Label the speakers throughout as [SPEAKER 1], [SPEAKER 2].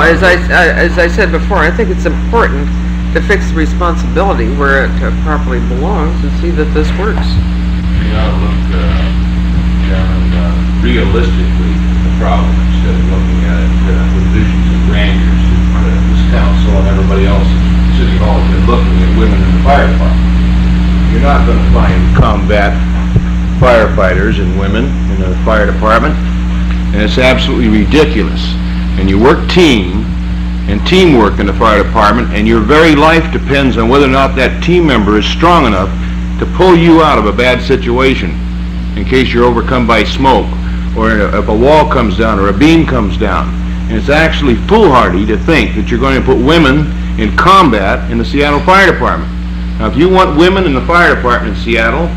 [SPEAKER 1] as I said before, I think it's important to fix the responsibility where it properly belongs and see that this works.
[SPEAKER 2] You ought to look, Chairman, realistically at the problem instead of looking at it with visions of grandeurs that this council and everybody else at City Hall has been looking at women in the fire department. You're not going to find combat firefighters and women in the fire department, and it's absolutely ridiculous. And you work team and teamwork in the fire department, and your very life depends on whether or not that team member is strong enough to pull you out of a bad situation in case you're overcome by smoke, or if a wall comes down or a beam comes down. And it's actually foolhardy to think that you're going to put women in combat in the Seattle Fire Department. Now, if you want women in the fire department in Seattle,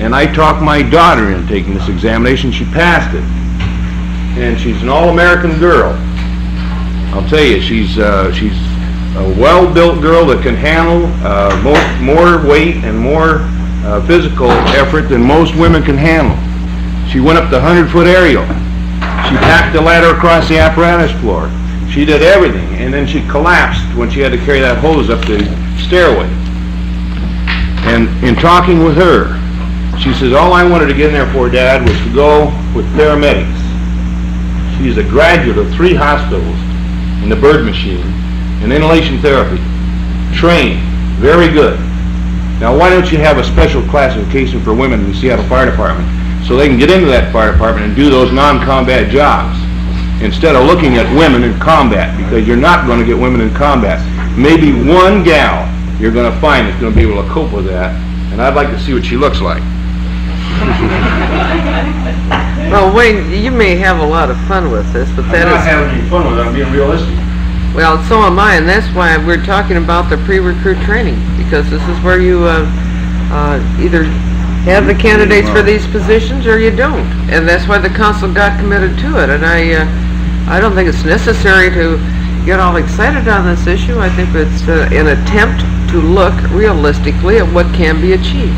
[SPEAKER 2] and I talked my daughter into taking this examination, she passed it. And she's an all-American girl. I'll tell you, she's a well-built girl that can handle more weight and more physical effort than most women can handle. She went up the 100-foot aerial. She packed the ladder across the apparatus floor. She did everything, and then she collapsed when she had to carry that hose up the stairway. And in talking with her, she says, all I wanted to get in there for, Dad, was to go with paramedics. She's a graduate of 3 hospitals in the bird machine and inhalation therapy. Trained, very good. Now, why don't you have a special classification for women in the Seattle Fire Department so they can get into that fire department and do those non-combat jobs instead of looking at women in combat, because you're not going to get women in combat. Maybe one gal you're going to find that's going to be able to cope with that, and I'd like to see what she looks like.
[SPEAKER 1] Well, Wayne, you may have a lot of fun with this, but
[SPEAKER 2] I'm not having any fun with it. I'm being realistic.
[SPEAKER 1] Well, so am I, and that's why we're talking about the pre-recruit training, because this is where you either have the candidates for these positions or you don't, and that's why the council got committed to it. And I don't think it's necessary to get all excited on this issue. I think it's an attempt to look realistically at what can be achieved.